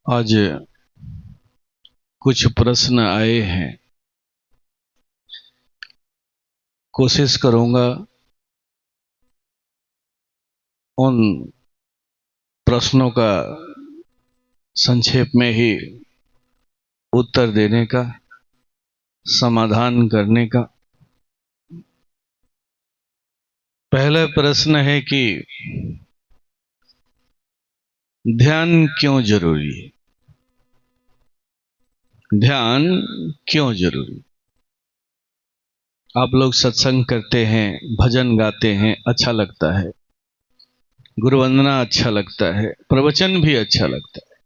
आज कुछ प्रश्न आए हैं। कोशिश करूंगा उन प्रश्नों का संक्षेप में ही उत्तर देने का, समाधान करने का। पहला प्रश्न है कि ध्यान क्यों जरूरी है? ध्यान क्यों जरूरी? आप लोग सत्संग करते हैं, भजन गाते हैं, अच्छा लगता है, गुरु वंदना अच्छा लगता है, प्रवचन भी अच्छा लगता है,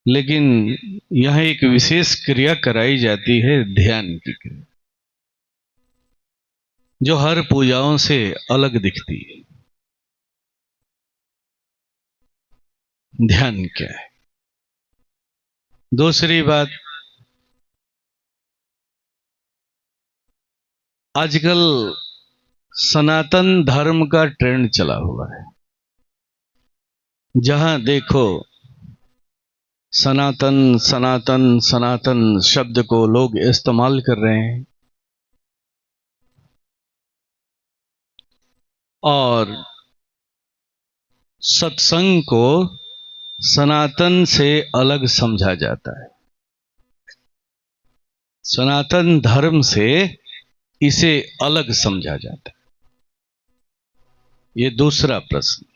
लेकिन यह एक विशेष क्रिया कराई जाती है, ध्यान की क्रिया, जो हर पूजाओं से अलग दिखती है। ध्यान क्या है? दूसरी बात, आजकल सनातन धर्म का ट्रेंड चला हुआ है। जहां देखो सनातन सनातन सनातन शब्द को लोग इस्तेमाल कर रहे हैं और सत्संग को सनातन से अलग समझा जाता है। सनातन धर्म से इसे अलग समझा जाता है। ये दूसरा प्रश्न।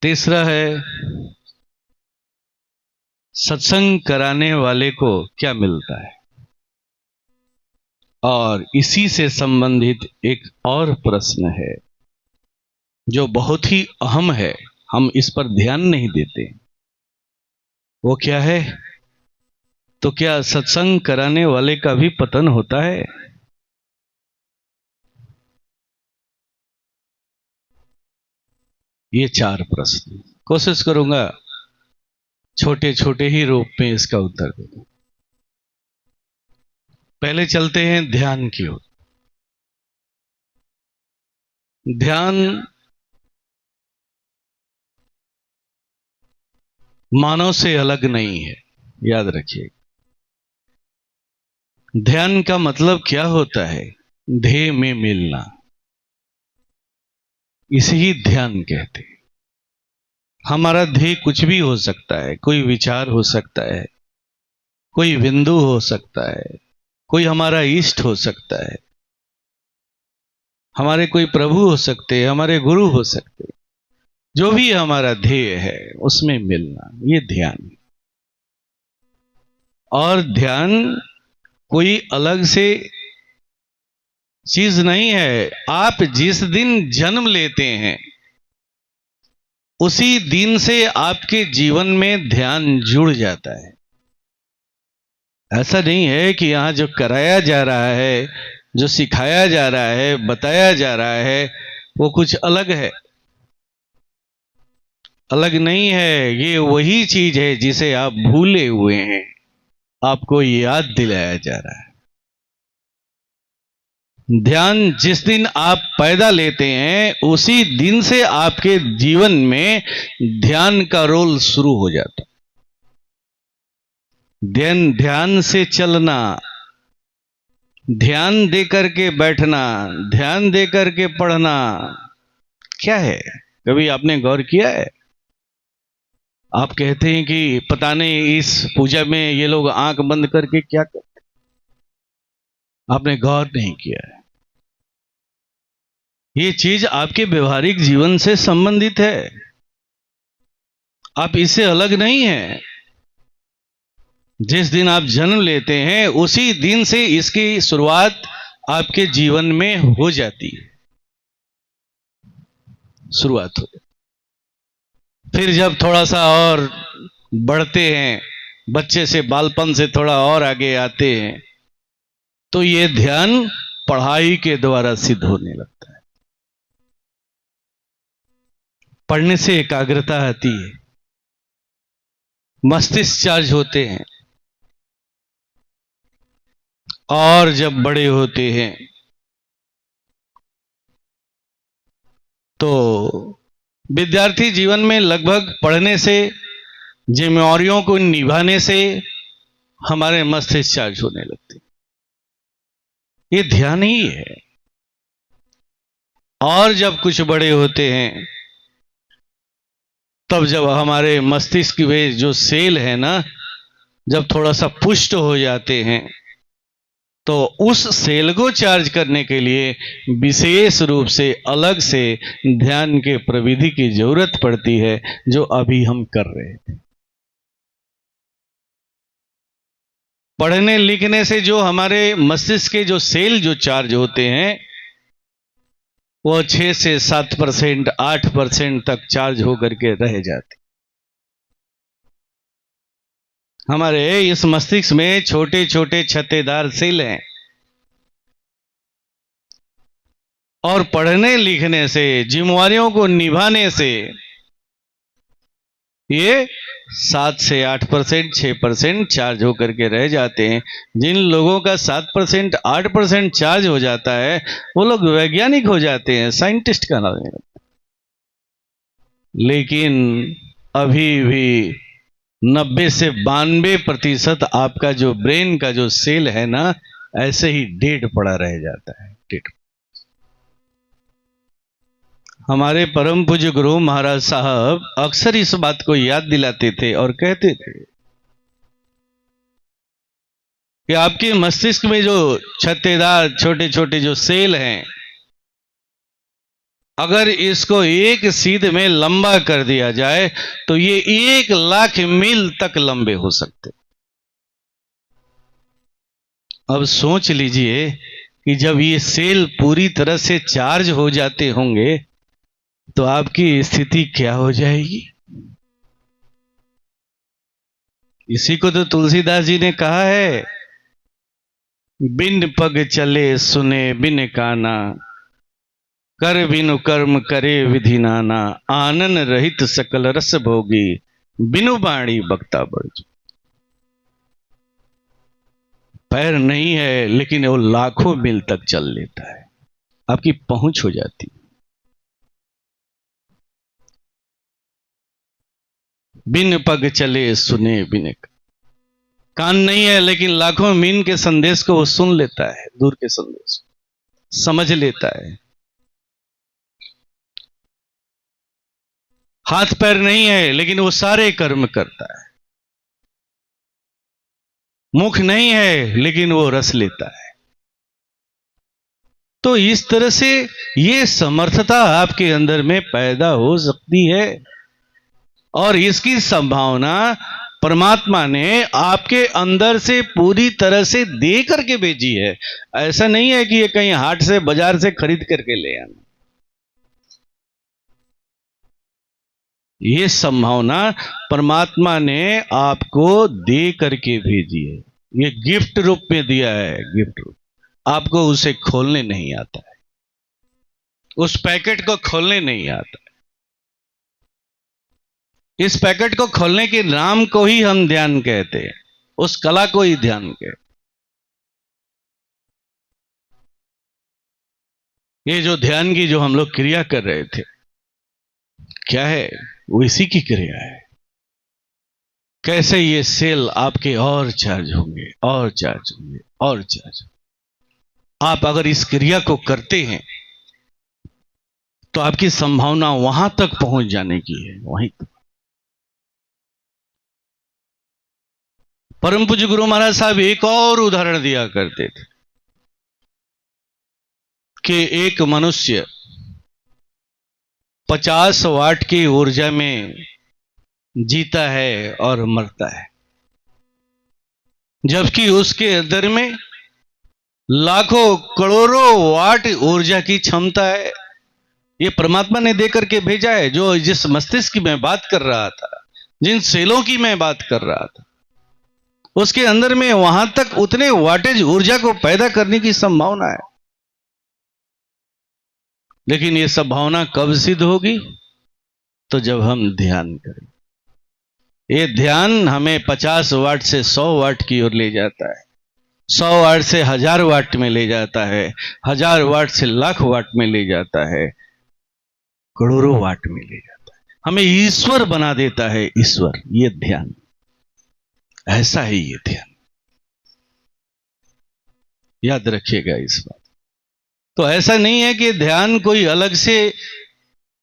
तीसरा है, सत्संग कराने वाले को क्या मिलता है? और इसी से संबंधित एक और प्रश्न है जो बहुत ही अहम है, हम इस पर ध्यान नहीं देते। वो क्या है? तो क्या सत्संग कराने वाले का भी पतन होता है? ये चार प्रश्न कोशिश करूंगा छोटे छोटे ही रूप में इसका उत्तर देने। पहले चलते हैं ध्यान की ओर। ध्यान मानव से अलग नहीं है, याद रखिए। ध्यान का मतलब क्या होता है? ध्येय में मिलना, इसे ही ध्यान कहते हैं। हमारा ध्येय कुछ भी हो सकता है, कोई विचार हो सकता है, कोई बिंदु हो सकता है, कोई हमारा इष्ट हो सकता है, हमारे कोई प्रभु हो सकते हैं, हमारे गुरु हो सकते हैं। जो भी हमारा ध्येय है उसमें मिलना, ये ध्यान है। और ध्यान कोई अलग से चीज नहीं है। आप जिस दिन जन्म लेते हैं उसी दिन से आपके जीवन में ध्यान जुड़ जाता है। ऐसा नहीं है कि यहां जो कराया जा रहा है, जो सिखाया जा रहा है, बताया जा रहा है, वो कुछ अलग है। अलग नहीं है, ये वही चीज है जिसे आप भूले हुए हैं, आपको याद दिलाया जा रहा है। ध्यान जिस दिन आप पैदा लेते हैं उसी दिन से आपके जीवन में ध्यान का रोल शुरू हो जाता है। ध्यान से चलना, ध्यान दे करके बैठना, ध्यान दे करके पढ़ना, क्या है? कभी आपने गौर किया है? आप कहते हैं कि पता नहीं इस पूजा में ये लोग आंख बंद करके क्या करते, आपने गौर नहीं किया है। ये चीज आपके व्यवहारिक जीवन से संबंधित है, आप इससे अलग नहीं है। जिस दिन आप जन्म लेते हैं उसी दिन से इसकी शुरुआत आपके जीवन में हो जाती है, शुरुआत हो। फिर जब थोड़ा सा और बढ़ते हैं, बच्चे से बालपन से थोड़ा और आगे आते हैं, तो ये ध्यान पढ़ाई के द्वारा सिद्ध होने लगता है। पढ़ने से एकाग्रता आती है, मस्तिष्क चार्ज होते हैं। और जब बड़े होते हैं तो विद्यार्थी जीवन में लगभग पढ़ने से, जिम्मेवारियों को निभाने से हमारे मस्तिष्क चार्ज होने लगते, ये ध्यान ही है। और जब कुछ बड़े होते हैं, तब जब हमारे मस्तिष्क में जो सेल है ना, जब थोड़ा सा पुष्ट हो जाते हैं, तो उस सेल को चार्ज करने के लिए विशेष रूप से अलग से ध्यान के प्रविधि की जरूरत पड़ती है, जो अभी हम कर रहे हैं। पढ़ने लिखने से जो हमारे मस्तिष्क के जो सेल जो चार्ज होते हैं, वो 6 से 7%, 8% तक चार्ज होकर के रह जाते। हमारे इस मस्तिष्क में छोटे छोटे छत्तेदार सेल हैं, और पढ़ने लिखने से, जिम्मेवारियों को निभाने से ये 7 से 8%, 6% चार्ज होकर के रह जाते हैं। जिन लोगों का 7%, 8% चार्ज हो जाता है, वो लोग वैज्ञानिक हो जाते हैं, साइंटिस्ट का नाम है। लेकिन अभी भी 90 से 92% आपका जो ब्रेन का जो सेल है ना, ऐसे ही डेड पड़ा रह जाता है, डेड। हमारे परम पूज्य गुरु महाराज साहब अक्सर इस बात को याद दिलाते थे और कहते थे कि आपके मस्तिष्क में जो छत्तेदार छोटे छोटे जो सेल हैं, अगर इसको एक सीध में लंबा कर दिया जाए तो ये 1,00,000 मील तक लंबे हो सकते। अब सोच लीजिए कि जब ये सेल पूरी तरह से चार्ज हो जाते होंगे, तो आपकी स्थिति क्या हो जाएगी। इसी को तो तुलसीदास जी ने कहा है, बिन पग चले सुने बिन काना, कर बिनु कर्म करे विधि नाना, आनन रहित सकल रस भोगी, बिनु बाणी बक्ता बड़जू। पैर नहीं है, लेकिन वो लाखों मील तक चल लेता है, आपकी पहुंच हो जाती। बिन पग चले सुने बिन, कान नहीं है लेकिन लाखों मील के संदेश को वो सुन लेता है, दूर के संदेश समझ लेता है। हाथ पैर नहीं है लेकिन वो सारे कर्म करता है। मुख नहीं है लेकिन वो रस लेता है। तो इस तरह से ये समर्थता आपके अंदर में पैदा हो सकती है, और इसकी संभावना परमात्मा ने आपके अंदर से पूरी तरह से दे करके भेजी है। ऐसा नहीं है कि ये कहीं हाट से, बाजार से खरीद करके ले आना। ये संभावना परमात्मा ने आपको दे करके भेजी है, ये गिफ्ट रूप में दिया है, गिफ्ट रूप। आपको उसे खोलने नहीं आता है, उस पैकेट को खोलने नहीं आता है। इस पैकेट को खोलने के नाम को ही हम ध्यान कहते हैं, उस कला को ही ध्यान कहते। ये जो ध्यान की जो हम लोग क्रिया कर रहे थे, क्या है वो इसी की क्रिया है। कैसे ये सेल आपके और चार्ज होंगे, और चार्ज होंगे, और चार्ज। आप अगर इस क्रिया को करते हैं तो आपकी संभावना वहां तक पहुंच जाने की है, वहीं तक। परम पूज्य गुरु महाराज साहब एक और उदाहरण दिया करते थे कि एक मनुष्य 50 वाट की ऊर्जा में जीता है और मरता है, जबकि उसके अंदर में लाखों करोड़ों वाट ऊर्जा की क्षमता है। ये परमात्मा ने देकर के भेजा है। जो जिस मस्तिष्क की मैं बात कर रहा था, जिन सेलों की मैं बात कर रहा था, उसके अंदर में वहां तक उतने वाटेज ऊर्जा को पैदा करने की संभावना है। लेकिन ये संभावना कब सिद्ध होगी? तो जब हम ध्यान करें। ये ध्यान हमें 50 वाट से 100 वाट की ओर ले जाता है, 100 वाट से 1000 वाट में ले जाता है, 1000 वाट से लाख वाट में ले जाता है, करोड़ों वाट में ले जाता है। हमें ईश्वर बना देता है। ईश्वर, ये ध्यान, ऐसा है ये ध्यान, याद रखिएगा इस बात। तो ऐसा नहीं है कि ध्यान कोई अलग से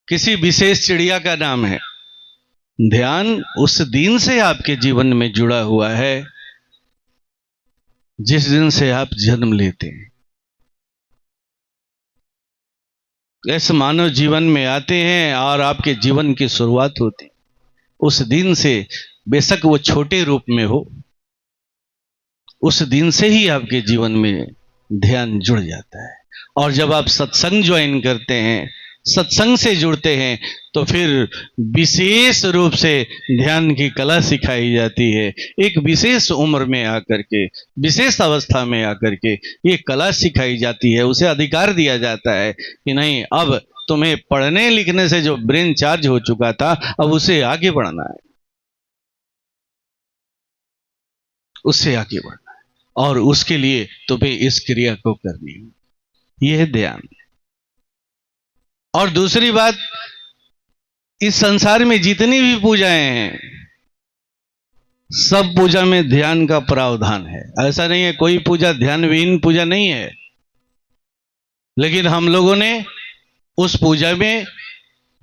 किसी विशेष चिड़िया का नाम है। ध्यान उस दिन से आपके जीवन में जुड़ा हुआ है जिस दिन से आप जन्म लेते हैं, इस मानव जीवन में आते हैं और आपके जीवन की शुरुआत होती है। उस दिन से, बेशक वो छोटे रूप में हो, उस दिन से ही आपके जीवन में ध्यान जुड़ जाता है। और जब आप सत्संग ज्वाइन करते हैं, सत्संग से जुड़ते हैं, तो फिर विशेष रूप से ध्यान की कला सिखाई जाती है। एक विशेष उम्र में आकर के, विशेष अवस्था में आकर के ये कला सिखाई जाती है। उसे अधिकार दिया जाता है कि नहीं, अब तुम्हें पढ़ने लिखने से जो ब्रेन चार्ज हो चुका था, अब उसे आगे बढ़ना है, उससे आगे बढ़ना है, और उसके लिए तुम्हें इस क्रिया को करनी है। यह है ध्यान। और दूसरी बात, इस संसार में जितनी भी पूजाएं हैं, सब पूजा में ध्यान का प्रावधान है। ऐसा नहीं है कोई पूजा ध्यान विहीन पूजा नहीं है, लेकिन हम लोगों ने उस पूजा में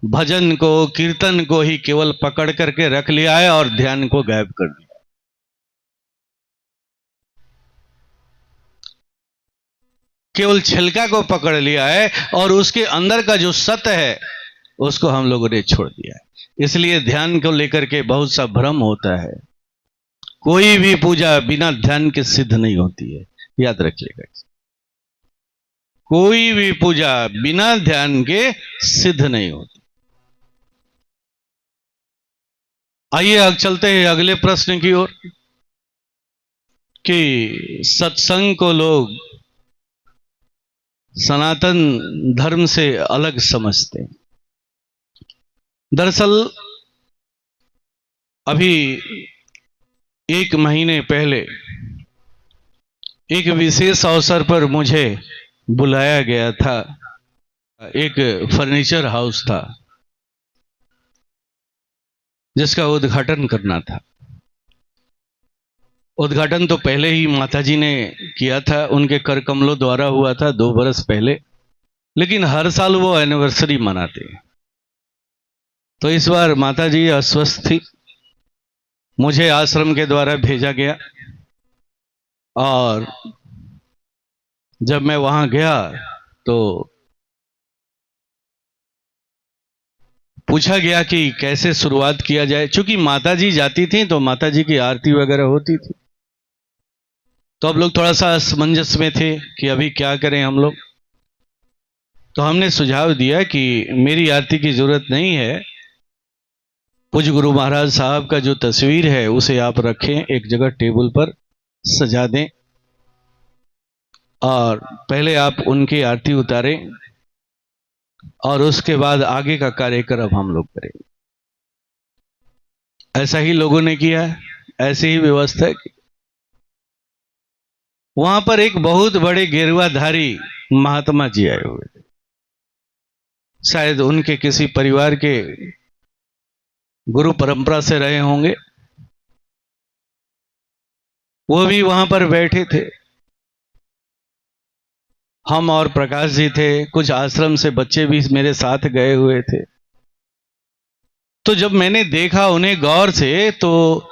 भजन को, कीर्तन को ही केवल पकड़ करके रख लिया है और ध्यान को गायब कर दिया। केवल छिलका को पकड़ लिया है और उसके अंदर का जो सत्य है उसको हम लोगों ने छोड़ दिया है। इसलिए ध्यान को लेकर के बहुत सा भ्रम होता है। कोई भी पूजा बिना ध्यान के सिद्ध नहीं होती है, याद रखिएगा। कोई भी पूजा बिना ध्यान के सिद्ध नहीं होती। आइए अब चलते हैं अगले प्रश्न की ओर कि सत्संग को लोग सनातन धर्म से अलग समझते हैं। दरअसल अभी 1 महीने पहले एक विशेष अवसर पर मुझे बुलाया गया था। एक फर्नीचर हाउस था जिसका उद्घाटन करना था। उद्घाटन तो पहले ही माताजी ने किया था, उनके कर कमलों द्वारा हुआ था 2 बरस पहले, लेकिन हर साल वो एनिवर्सरी मनाते हैं। तो इस बार माताजी अस्वस्थ थी, मुझे आश्रम के द्वारा भेजा गया, और जब मैं वहां गया तो पूछा गया कि कैसे शुरुआत किया जाए। चूंकि माताजी जाती थी तो माताजी की आरती वगैरह होती थी, तो अब लोग थोड़ा सा असमंजस में थे कि अभी क्या करें हम लोग। तो हमने सुझाव दिया कि मेरी आरती की जरूरत नहीं है, पूज्य गुरु महाराज साहब का जो तस्वीर है उसे आप रखें एक जगह टेबल पर सजा दें, और पहले आप उनकी आरती उतारें और उसके बाद आगे का कार्यक्रम हम लोग करेंगे। ऐसा ही लोगों ने किया, ऐसी ही व्यवस्था की। वहां पर एक बहुत बड़े गेरुआधारी महात्मा जी आए हुए थे। शायद उनके किसी परिवार के गुरु परंपरा से रहे होंगे, वो भी वहां पर बैठे थे। हम और प्रकाश जी थे, कुछ आश्रम से बच्चे भी मेरे साथ गए हुए थे। तो जब मैंने देखा उन्हें गौर से, तो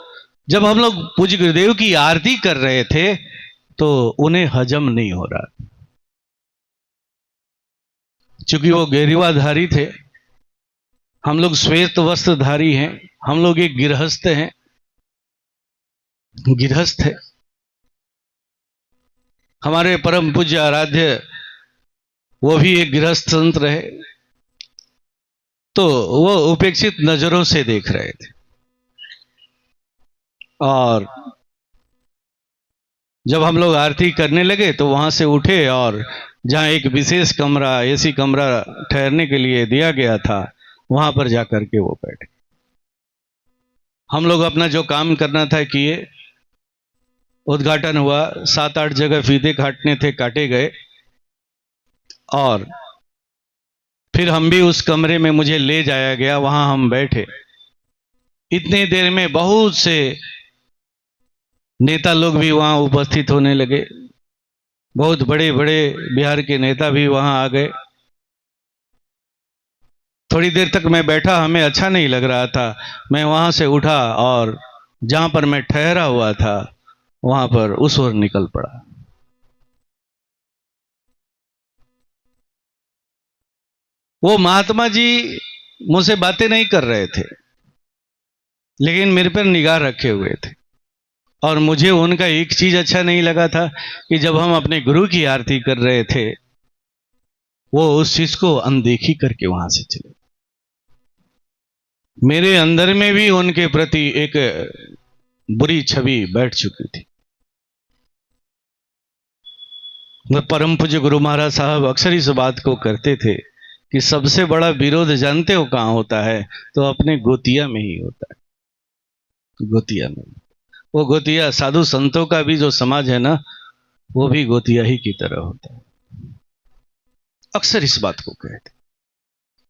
जब हम लोग पूज्य गुरुदेव की आरती कर रहे थे तो उन्हें हजम नहीं हो रहा, चूंकि वो गेरुआधारी थे, हम लोग श्वेत वस्त्रधारी हैं, हम लोग एक गृहस्थ हैं, गृहस्थ है। हमारे परम पूज्य आराध्य वो भी एक गृहस्थ संत रहे, तो वो उपेक्षित नजरों से देख रहे थे। और जब हम लोग आरती करने लगे तो वहां से उठे और जहां एक विशेष कमरा, एसी कमरा ठहरने के लिए दिया गया था, वहां पर जाकर के वो बैठे। हम लोग अपना जो काम करना था किए, उद्घाटन हुआ, 7-8 जगह फीते काटने थे, काटे गए, और फिर हम भी उस कमरे में मुझे ले जाया गया, वहां हम बैठे। इतनी देर में बहुत से नेता लोग भी वहां उपस्थित होने लगे, बहुत बड़े बड़े बिहार के नेता भी वहां आ गए। थोड़ी देर तक मैं बैठा, हमें अच्छा नहीं लग रहा था। मैं वहां से उठा और जहां पर मैं ठहरा हुआ था वहां पर उस ओर निकल पड़ा। वो महात्मा जी मुझसे बातें नहीं कर रहे थे, लेकिन मेरे पर निगाह रखे हुए थे। और मुझे उनका एक चीज अच्छा नहीं लगा था कि जब हम अपने गुरु की आरती कर रहे थे, वो उस चीज को अनदेखी करके वहां से चले। मेरे अंदर में भी उनके प्रति एक बुरी छवि बैठ चुकी थी। परम पूज्य गुरु महाराज साहब अक्सर इस बात को करते थे कि सबसे बड़ा विरोध जानते हो कहां होता है? तो अपने गोतिया में ही होता है, गोतिया में। वो गोतिया साधु संतों का भी जो समाज है ना, वो भी गोतिया ही की तरह होता है। अक्सर इस बात को कहते,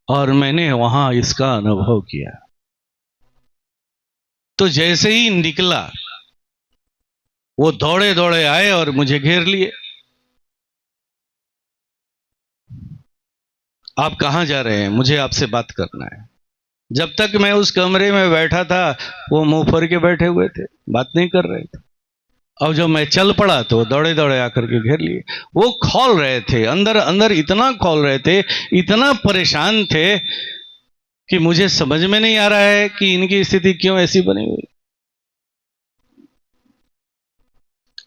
और मैंने वहां इसका अनुभव किया। तो जैसे ही निकला, वो दौड़े दौड़े आए और मुझे घेर लिए। आप कहां जा रहे हैं? मुझे आपसे बात करना है। जब तक मैं उस कमरे में बैठा था, वो मुंह फर के बैठे हुए थे, बात नहीं कर रहे थे। और जब मैं चल पड़ा तो दौड़े दौड़े आकर के घेर लिए। वो खौल रहे थे, अंदर अंदर इतना खौल रहे थे, इतना परेशान थे कि मुझे समझ में नहीं आ रहा है कि इनकी स्थिति क्यों ऐसी बनी हुई।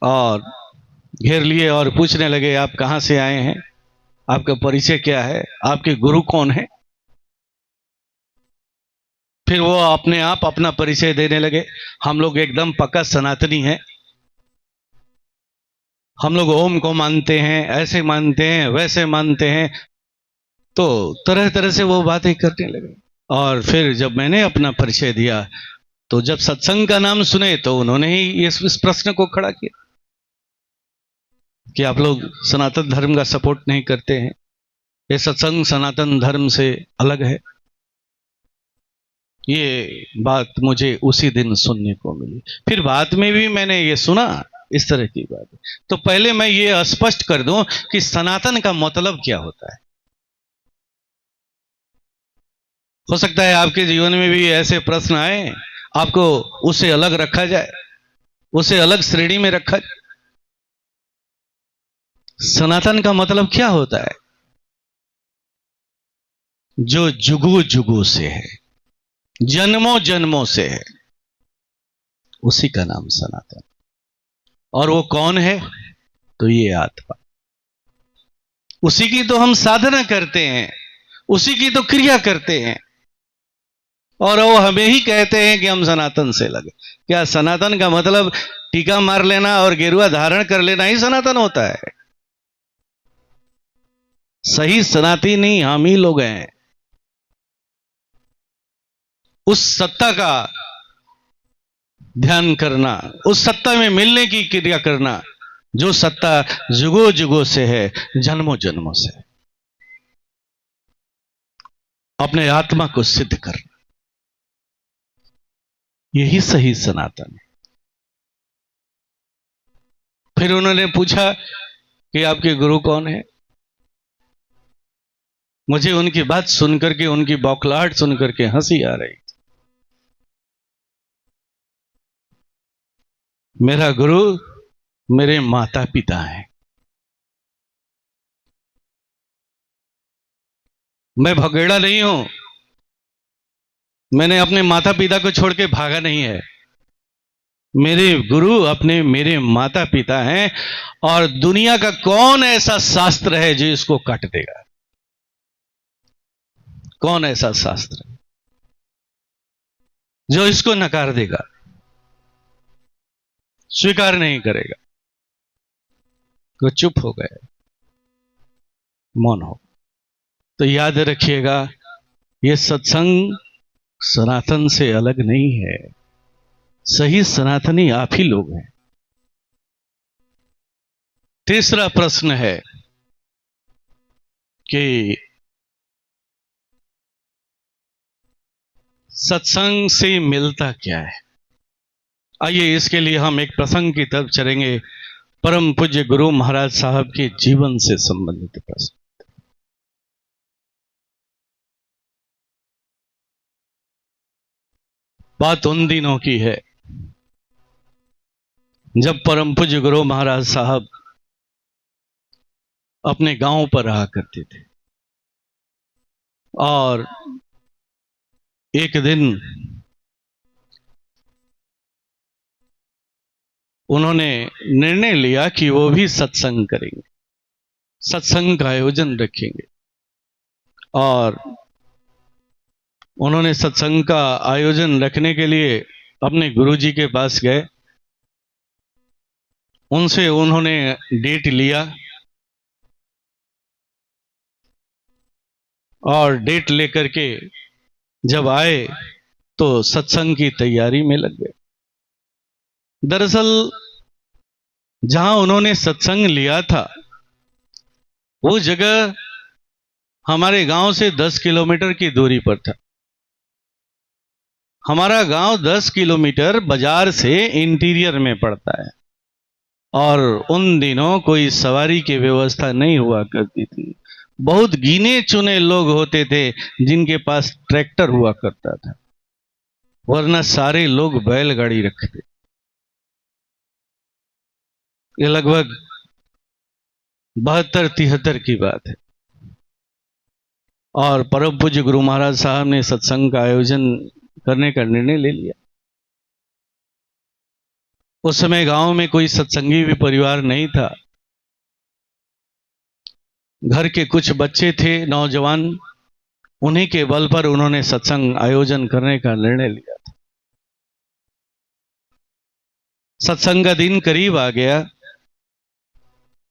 और घेर लिए और पूछने लगे, आप कहां से आए हैं? आपका परिचय क्या है? आपके गुरु कौन है? फिर वो अपने आप अपना परिचय देने लगे। हम लोग एकदम पक्का सनातनी हैं, हम लोग ओम को मानते हैं, ऐसे मानते हैं, वैसे मानते हैं। तो तरह तरह से वो बातें करने लगे। और फिर जब मैंने अपना परिचय दिया, तो जब सत्संग का नाम सुने तो उन्होंने ही इस प्रश्न को खड़ा किया कि आप लोग सनातन धर्म का सपोर्ट नहीं करते हैं, ये सत्संग सनातन धर्म से अलग है। ये बात मुझे उसी दिन सुनने को मिली। फिर बाद में भी मैंने ये सुना इस तरह की बात। तो पहले मैं ये स्पष्ट कर दूं कि सनातन का मतलब क्या होता है। हो सकता है आपके जीवन में भी ऐसे प्रश्न आए, आपको उससे अलग रखा जाए, उसे अलग श्रेणी में रखा जाए। सनातन का मतलब क्या होता है? जो जुगू जुगू से है, जन्मों जन्मों से है, उसी का नाम सनातन। और वो कौन है? तो ये आत्मा। उसी की तो हम साधना करते हैं, उसी की तो क्रिया करते हैं, और वो हमें ही कहते हैं कि हम सनातन से लगे। क्या सनातन का मतलब टीका मार लेना और गेरुआ धारण कर लेना ही सनातन होता है? सही सनातनी हम ही लोग हैं। उस सत्ता का ध्यान करना, उस सत्ता में मिलने की क्रिया करना, जो सत्ता जुगो जुगो से है, जन्मों जन्मों से। अपने आत्मा को सिद्ध करना, यही सही सनातन है। फिर उन्होंने पूछा कि आपके गुरु कौन है? मुझे उनकी बात सुनकर के, उनकी बौखलाहट सुनकर के हंसी आ रही। मेरा गुरु मेरे माता पिता हैं। मैं भगेड़ा नहीं हूं, मैंने अपने माता पिता को छोड़ के भागा नहीं है। मेरे गुरु मेरे माता पिता हैं। और दुनिया का कौन ऐसा शास्त्र है जो इसको काट देगा? कौन ऐसा शास्त्र है जो इसको नकार देगा, स्वीकार नहीं करेगा? वो चुप हो गए, मौन हो। तो याद रखिएगा, ये सत्संग सनातन से अलग नहीं है। सही सनातनी आप ही लोग हैं। तीसरा प्रश्न है कि सत्संग से मिलता क्या है? आइए इसके लिए हम एक प्रसंग की तरफ चलेंगे, परम पूज्य गुरु महाराज साहब के जीवन से संबंधित प्रसंग। बात उन दिनों की है जब परम पूज्य गुरु महाराज साहब अपने गांव पर रहा करते थे और एक दिन उन्होंने निर्णय लिया कि वो भी सत्संग करेंगे, सत्संग का आयोजन रखेंगे। और उन्होंने सत्संग का आयोजन रखने के लिए अपने गुरुजी के पास गए, उनसे उन्होंने डेट लिया और डेट लेकर के जब आए तो सत्संग की तैयारी में लग गए। दरअसल जहां उन्होंने सत्संग लिया था वो जगह हमारे गांव से 10 किलोमीटर की दूरी पर था। हमारा गांव 10 किलोमीटर बाजार से इंटीरियर में पड़ता है और उन दिनों कोई सवारी की व्यवस्था नहीं हुआ करती थी। बहुत गिने चुने लोग होते थे जिनके पास ट्रैक्टर हुआ करता था, वरना सारे लोग बैलगाड़ी रखते। ये लगभग 72-73 की बात है। और परम पूज्य गुरु महाराज साहब ने सत्संग का आयोजन करने का निर्णय ले लिया। उस समय गांव में कोई सत्संगी भी परिवार नहीं था। घर के कुछ बच्चे थे, नौजवान, उन्हीं के बल पर उन्होंने सत्संग आयोजन करने का निर्णय लिया था। सत्संग का दिन करीब आ गया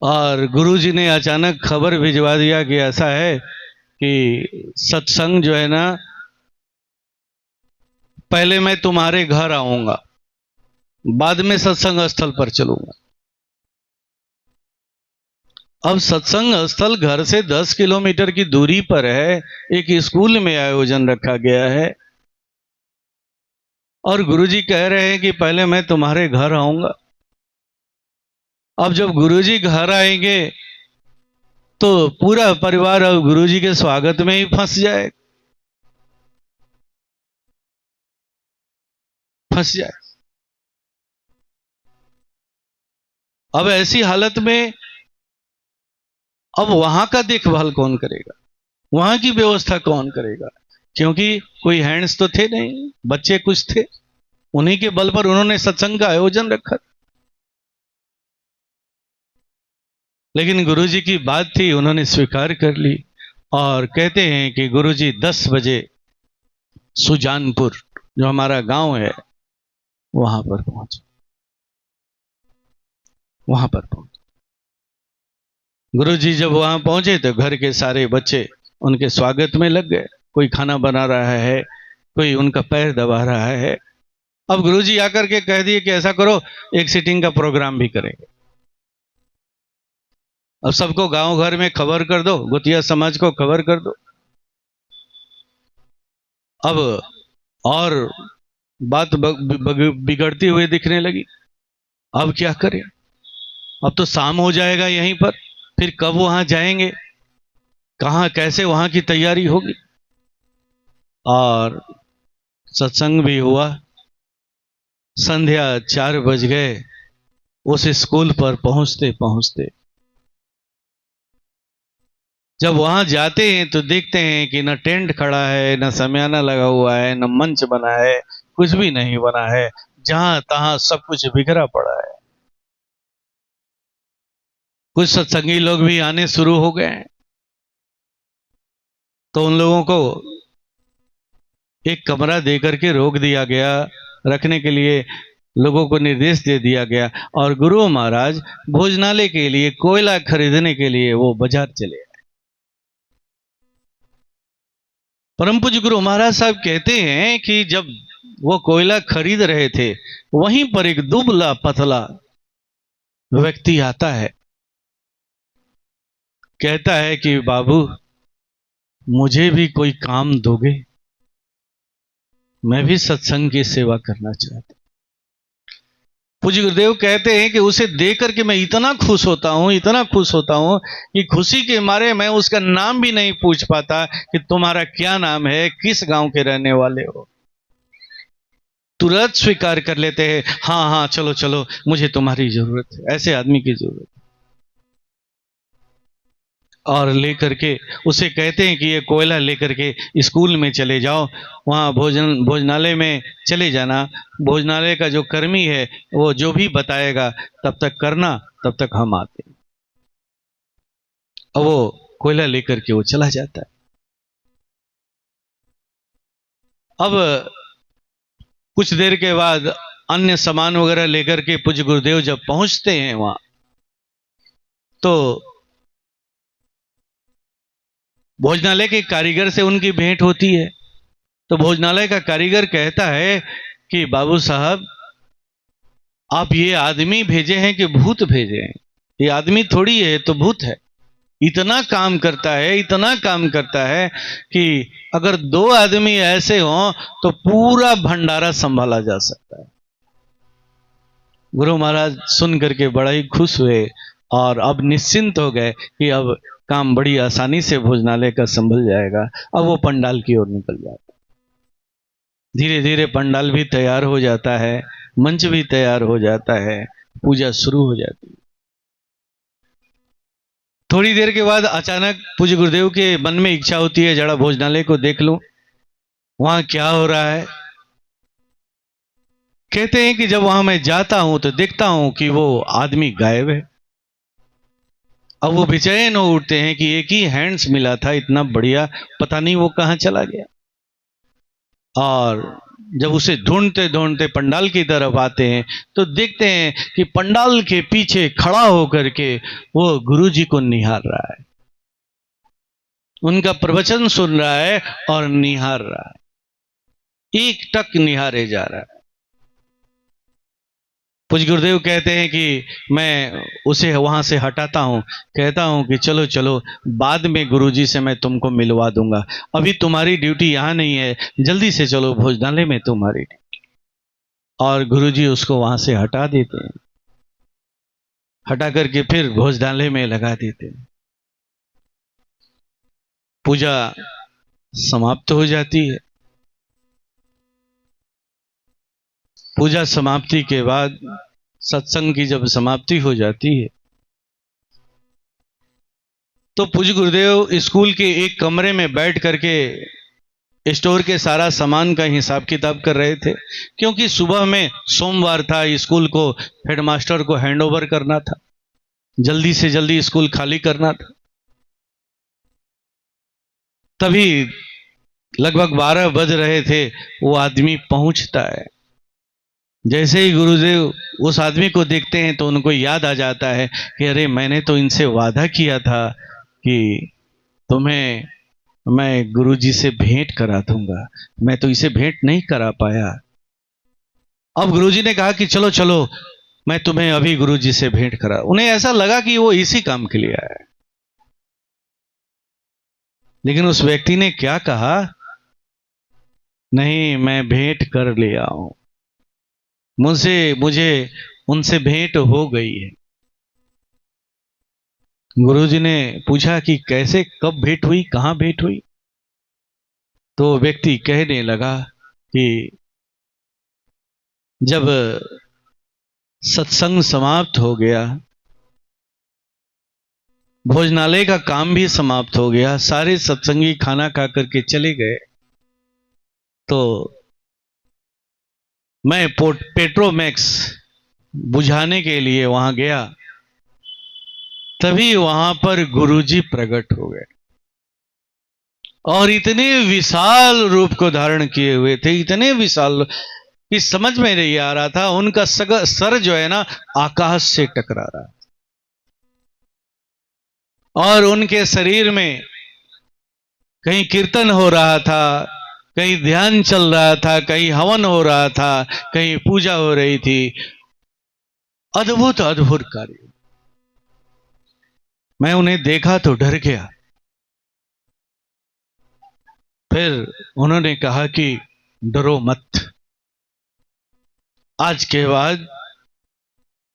और गुरुजी ने अचानक खबर भिजवा दिया कि ऐसा है कि सत्संग जो है ना, पहले मैं तुम्हारे घर आऊंगा, बाद में सत्संग स्थल पर चलूंगा। अब सत्संग स्थल घर से 10 किलोमीटर की दूरी पर है, एक स्कूल में आयोजन रखा गया है और गुरुजी कह रहे हैं कि पहले मैं तुम्हारे घर आऊंगा। अब जब गुरुजी घर आएंगे तो पूरा परिवार अब गुरुजी के स्वागत में ही फंस जाए। अब ऐसी हालत में अब वहां का देखभाल कौन करेगा, वहां की व्यवस्था कौन करेगा? क्योंकि कोई हैंड्स तो थे नहीं, बच्चे कुछ थे, उन्हीं के बल पर उन्होंने सत्संग का आयोजन रखा। लेकिन गुरुजी की बात थी, उन्होंने स्वीकार कर ली और कहते हैं कि गुरुजी 10 बजे सुजानपुर, जो हमारा गांव है, वहां पर पहुंचे। गुरुजी जब वहां पहुंचे तो घर के सारे बच्चे उनके स्वागत में लग गए। कोई खाना बना रहा है, कोई उनका पैर दबा रहा है। अब गुरुजी आकर के कह दिए कि ऐसा करो, एक सिटिंग का प्रोग्राम भी करेंगे। अब सबको गांव घर में खबर कर दो, गुतिया समाज को खबर कर दो। अब और बात बिगड़ती हुई दिखने लगी। अब क्या करें? अब तो शाम हो जाएगा यहीं पर, फिर कब वहां जाएंगे, कहां कैसे वहां की तैयारी होगी? और सत्संग भी हुआ, संध्या 4 बज गए उस स्कूल पर पहुंचते पहुंचते। जब वहां जाते हैं तो देखते हैं कि न टेंट खड़ा है, न शमियाना लगा हुआ है, न मंच बना है, कुछ भी नहीं बना है। जहां तहां सब कुछ बिखरा पड़ा है। कुछ सत्संगी लोग भी आने शुरू हो गए हैं, तो उन लोगों को एक कमरा देकर के रोक दिया गया, रखने के लिए लोगों को निर्देश दे दिया गया। और गुरु महाराज भोजनालय के लिए कोयला खरीदने के लिए वो बाजार चले। परम पूज्य गुरु महाराज साहब कहते हैं कि जब वो कोयला खरीद रहे थे, वहीं पर एक दुबला पतला व्यक्ति आता है, कहता है कि बाबू मुझे भी कोई काम दोगे? मैं भी सत्संग की सेवा करना चाहता हूं। पूज्य गुरुदेव कहते हैं कि उसे देख करके मैं इतना खुश होता हूं, इतना खुश होता हूं कि खुशी के मारे मैं उसका नाम भी नहीं पूछ पाता कि तुम्हारा क्या नाम है, किस गांव के रहने वाले हो। तुरंत स्वीकार कर लेते हैं, हाँ हाँ चलो चलो, मुझे तुम्हारी जरूरत है, ऐसे आदमी की जरूरत है। और लेकर के उसे कहते हैं कि ये कोयला लेकर के स्कूल में चले जाओ, वहाँ भोजनालय में चले जाना, भोजनालय का जो कर्मी है वो जो भी बताएगा तब तक करना, तब तक हम आते हैं। और वो कोयला लेकर के वो चला जाता है। अब कुछ देर के बाद अन्य सामान वगैरह लेकर के पूज्य गुरुदेव जब पहुंचते हैं वहां, तो भोजनालय के कारीगर से उनकी भेंट होती है। तो भोजनालय का कारीगर कहता है कि बाबू साहब, आप ये आदमी भेजे हैं कि भूत भेजे हैं? ये आदमी थोड़ी है, तो भूत है। इतना काम करता है, इतना काम करता है कि अगर 2 आदमी ऐसे हों तो पूरा भंडारा संभाला जा सकता है। गुरु महाराज सुन करके बड़ा ही खुश हुए और अब निश्चिंत हो गए कि अब काम बड़ी आसानी से भोजनालय का संभल जाएगा। अब वो पंडाल की ओर निकल जाता है। धीरे धीरे पंडाल भी तैयार हो जाता है, मंच भी तैयार हो जाता है, पूजा शुरू हो जाती है। थोड़ी देर के बाद अचानक पूज्य गुरुदेव के मन में इच्छा होती है, जरा भोजनालय को देख लूं, वहां क्या हो रहा है। कहते हैं कि जब वहां मैं जाता हूं तो देखता हूं कि वो आदमी गायब है। अब वो बेचैन हो उठते हैं कि एक ही हैंड्स मिला था इतना बढ़िया, पता नहीं वो कहां चला गया। और जब उसे ढूंढते ढूंढते पंडाल की तरफ आते हैं तो देखते हैं कि पंडाल के पीछे खड़ा होकर के वो गुरुजी को निहार रहा है, उनका प्रवचन सुन रहा है और निहार रहा है, एक टक निहारे जा रहा है। पूज्य गुरुदेव कहते हैं कि मैं उसे वहां से हटाता हूं, कहता हूं कि चलो चलो, बाद में गुरुजी से मैं तुमको मिलवा दूंगा, अभी तुम्हारी ड्यूटी यहां नहीं है, जल्दी से चलो भोजनालय में तुम्हारी ड्यूटी। और गुरुजी उसको वहां से हटा देते हैं, हटा करके फिर भोजनालय में लगा देते हैं। पूजा समाप्त हो जाती है। पूजा समाप्ति के बाद सत्संग की जब समाप्ति हो जाती है तो पूज्य गुरुदेव स्कूल के एक कमरे में बैठ करके स्टोर के सारा सामान का हिसाब किताब कर रहे थे, क्योंकि सुबह में सोमवार था, स्कूल को हेडमास्टर को हैंडओवर करना था, जल्दी से जल्दी स्कूल खाली करना था। तभी लगभग 12 बज रहे थे, वो आदमी पहुंचता है। जैसे ही गुरुदेव उस आदमी को देखते हैं तो उनको याद आ जाता है कि अरे मैंने तो इनसे वादा किया था कि तुम्हें मैं गुरुजी से भेंट करा दूंगा, मैं तो इसे भेंट नहीं करा पाया। अब गुरुजी ने कहा कि चलो चलो, मैं तुम्हें अभी गुरुजी से भेंट करा। उन्हें ऐसा लगा कि वो इसी काम के लिए आया है, लेकिन उस व्यक्ति ने क्या कहा, नहीं मैं भेंट कर लिया हूं, मुझे उनसे भेंट हो गई है। गुरुजी ने पूछा कि कैसे, कब भेंट हुई, कहां भेंट हुई? तो व्यक्ति कहने लगा कि जब सत्संग समाप्त हो गया, भोजनालय का काम भी समाप्त हो गया, सारे सत्संगी खाना खा करके चले गए, तो मैं पेट्रोमैक्स बुझाने के लिए वहां गया, तभी वहां पर गुरुजी प्रकट हो गए और इतने विशाल रूप को धारण किए हुए थे, इतने विशाल कि समझ में नहीं आ रहा था, उनका सर जो है ना आकाश से टकरा रहा, और उनके शरीर में कहीं कीर्तन हो रहा था, कहीं ध्यान चल रहा था, कहीं हवन हो रहा था, कहीं पूजा हो रही थी। अद्भुत अद्भुत कार्य। मैं उन्हें देखा तो डर गया। फिर उन्होंने कहा कि डरो मत, आज के बाद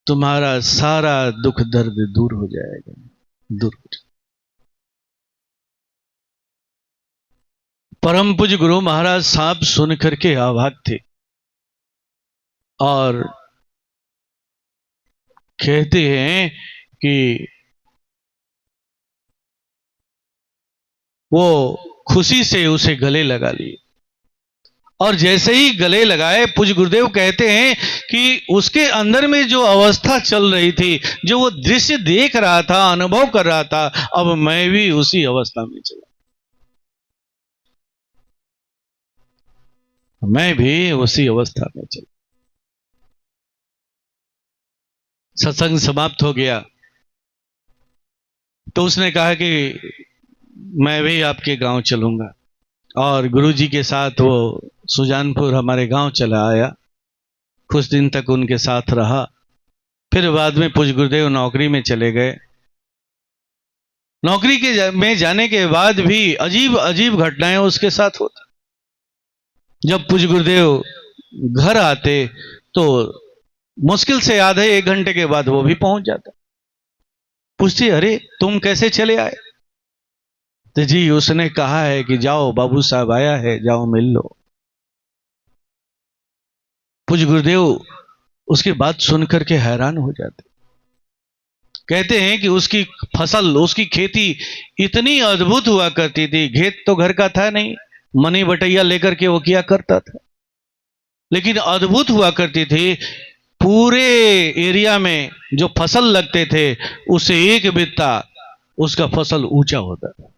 तुम्हारा सारा दुख दर्द दूर हो जाएगा, दूर हो जाएगा। परम पूज्य गुरु महाराज साहब सुन करके अवाक थे और कहते हैं कि वो खुशी से उसे गले लगा लिए, और जैसे ही गले लगाए पूज्य गुरुदेव कहते हैं कि उसके अंदर में जो अवस्था चल रही थी, जो वो दृश्य देख रहा था, अनुभव कर रहा था, अब मैं भी उसी अवस्था में चला, मैं भी उसी अवस्था में चला। सत्संग समाप्त हो गया तो उसने कहा कि मैं भी आपके गांव चलूंगा, और गुरुजी के साथ वो सुजानपुर हमारे गांव चला आया। कुछ दिन तक उनके साथ रहा, फिर बाद में पूज्य गुरुदेव नौकरी में चले गए। नौकरी के में जाने के बाद भी अजीब अजीब घटनाएं उसके साथ होती। जब पूज्य गुरुदेव घर आते तो मुश्किल से आधे एक घंटे के बाद वो भी पहुंच जाता। पूछती, अरे तुम कैसे चले आए? तो जी उसने कहा है कि जाओ बाबू साहब आया है, जाओ मिल लो। पूज्य गुरुदेव उसकी बात सुनकर के हैरान हो जाते। कहते हैं कि उसकी फसल, उसकी खेती इतनी अद्भुत हुआ करती थी। खेत तो घर का था नहीं, मनी बटैया लेकर के वो किया करता था, लेकिन अद्भुत हुआ करती थी। पूरे एरिया में जो फसल लगते थे उससे एक बित्ता उसका फसल ऊंचा होता था।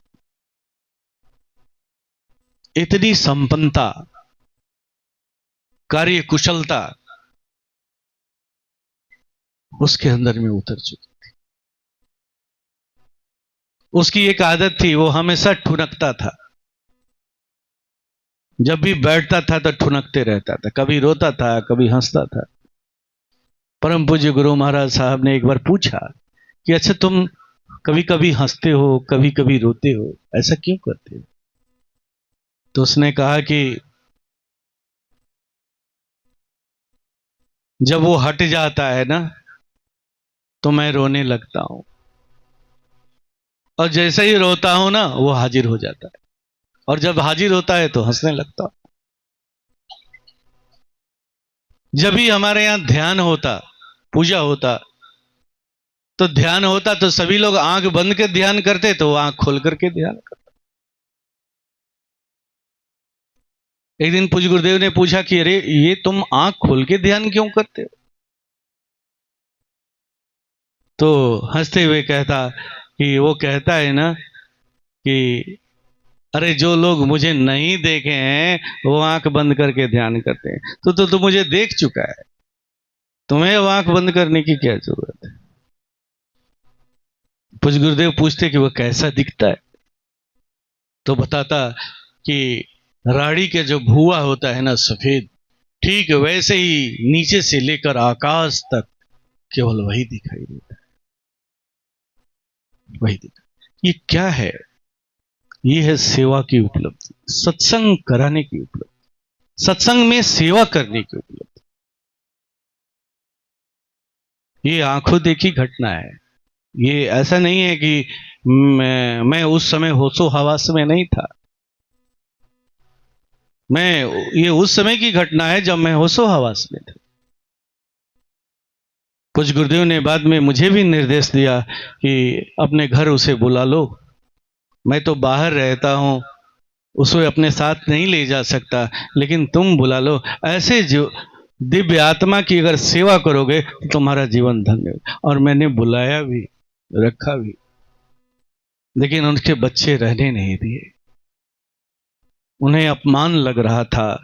इतनी संपन्नता, कार्य कुशलता उसके अंदर में उतर चुकी थी। उसकी एक आदत थी, वो हमेशा ठुनकता था। जब भी बैठता था तो ठुनकते रहता था, कभी रोता था, कभी हंसता था। परम पूज्य गुरु महाराज साहब ने एक बार पूछा कि अच्छा तुम कभी कभी हंसते हो, कभी कभी रोते हो, ऐसा क्यों करते हो? तो उसने कहा कि जब वो हट जाता है ना तो मैं रोने लगता हूं, और जैसे ही रोता हूं ना वो हाजिर हो जाता है, और जब हाजिर होता है तो हंसने लगता हूं। जब भी हमारे यहां ध्यान होता, पूजा होता, तो ध्यान होता तो सभी लोग आंख बंद के ध्यान करते, तो वो आंख खोल करके ध्यान करते। एक दिन पूज्य गुरुदेव ने पूछा कि अरे ये तुम आंख खोल के ध्यान क्यों करते हो? तो हंसते हुए कहता कि वो कहता है ना कि अरे जो लोग मुझे नहीं देखे हैं वो आंख बंद करके ध्यान करते हैं, तो मुझे देख चुका है, तुम्हें वो आंख बंद करने की क्या जरूरत है? पूज्य गुरुदेव पूछते कि वो कैसा दिखता है? तो बताता कि राड़ी के जो भुआ होता है ना सफेद, ठीक वैसे ही नीचे से लेकर आकाश तक केवल वही दिखाई देता है, वही दिखा। ये क्या है? ये है सेवा की उपलब्धि, सत्संग कराने की उपलब्धि, सत्संग में सेवा करने की उपलब्धि। ये आंखों देखी घटना है। ये ऐसा नहीं है कि मैं उस समय होशो हवास में नहीं था। ये उस समय की घटना है जब मैं होशो हवास में था। कुछ गुरुदेव ने बाद में मुझे भी निर्देश दिया कि अपने घर उसे बुला लो, मैं तो बाहर रहता हूं, उसे अपने साथ नहीं ले जा सकता, लेकिन तुम बुला लो। ऐसे जो दिव्य आत्मा की अगर सेवा करोगे तो तुम्हारा जीवन धन्य होगा। और मैंने बुलाया भी, रखा भी, लेकिन उनके बच्चे रहने नहीं दिए। उन्हें अपमान लग रहा था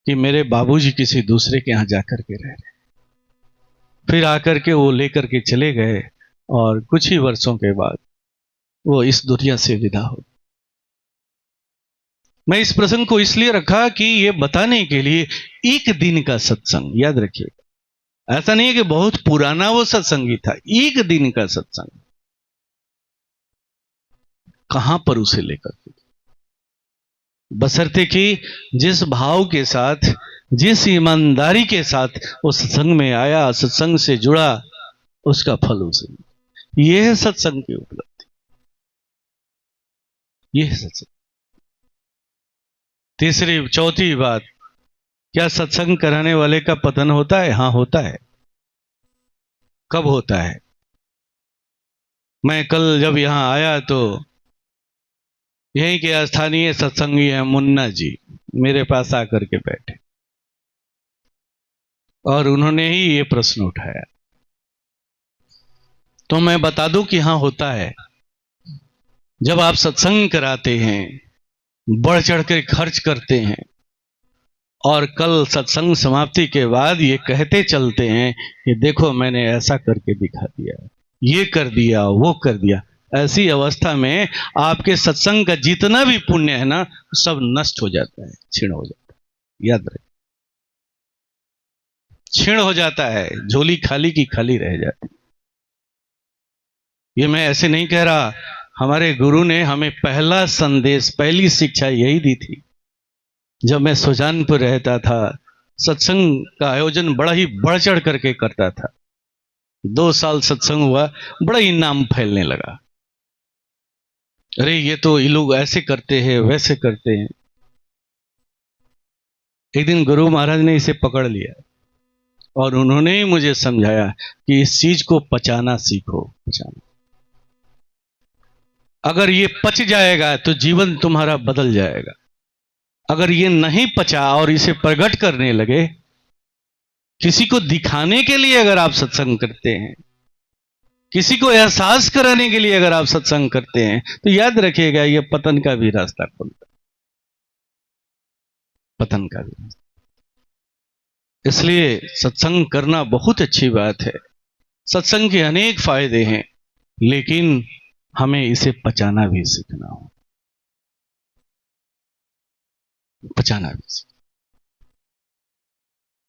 कि मेरे बाबूजी किसी दूसरे के यहां जाकर के रह रहे। फिर आकर के वो लेकर के चले गए, और कुछ ही वर्षों के बाद वो इस दुनिया से विदा हो। मैं इस प्रसंग को इसलिए रखा कि ये बताने के लिए, एक दिन का सत्संग, याद रखिएगा, ऐसा नहीं है कि बहुत पुराना वो सत्संगी था, एक दिन का सत्संग कहां पर उसे लेकर के, बशर्ते कि जिस भाव के साथ, जिस ईमानदारी के साथ वो सत्संग में आया, सत्संग से जुड़ा, उसका फल उसे। यह है सत्संग की उपलब्धि, यह है सत्संग। तीसरी चौथी बात, क्या सत्संग कराने वाले का पतन होता है? हाँ, होता है। कब होता है? मैं कल जब यहां आया तो यहीं के स्थानीय सत्संगी है मुन्ना जी, मेरे पास आकर के बैठे और उन्होंने ही ये प्रश्न उठाया। तो मैं बता दूं कि हाँ, होता है। जब आप सत्संग कराते हैं, बढ़ चढ़ कर खर्च करते हैं, और कल सत्संग समाप्ति के बाद ये कहते चलते हैं कि देखो मैंने ऐसा करके दिखा दिया, ये कर दिया, वो कर दिया, ऐसी अवस्था में आपके सत्संग का जितना भी पुण्य है ना, सब नष्ट हो जाता है, क्षीण हो जाता है। याद रखें, क्षीण हो जाता है, झोली खाली की खाली रह जाती। ये मैं ऐसे नहीं कह रहा, हमारे गुरु ने हमें पहला संदेश, पहली शिक्षा यही दी थी। जब मैं सुजानपुर रहता था, सत्संग का आयोजन बड़ा ही बढ़ चढ़ करके करता था। 2 साल सत्संग हुआ, बड़ा ही नाम फैलने लगा। अरे ये तो ये लोग ऐसे करते हैं, वैसे करते हैं। एक दिन गुरु महाराज ने इसे पकड़ लिया और उन्होंने ही मुझे समझाया कि इस चीज को पचाना सीखो, पचाना। अगर ये पच जाएगा तो जीवन तुम्हारा बदल जाएगा। अगर ये नहीं पचा और इसे प्रकट करने लगे, किसी को दिखाने के लिए अगर आप सत्संग करते हैं, किसी को एहसास कराने के लिए अगर आप सत्संग करते हैं, तो याद रखिएगा ये पतन का भी रास्ता खुलता है, पतन का भी रास्ता। इसलिए सत्संग करना बहुत अच्छी बात है, सत्संग के अनेक फायदे हैं, लेकिन हमें इसे पचाना भी सीखना हो, पचाना भी सीखना।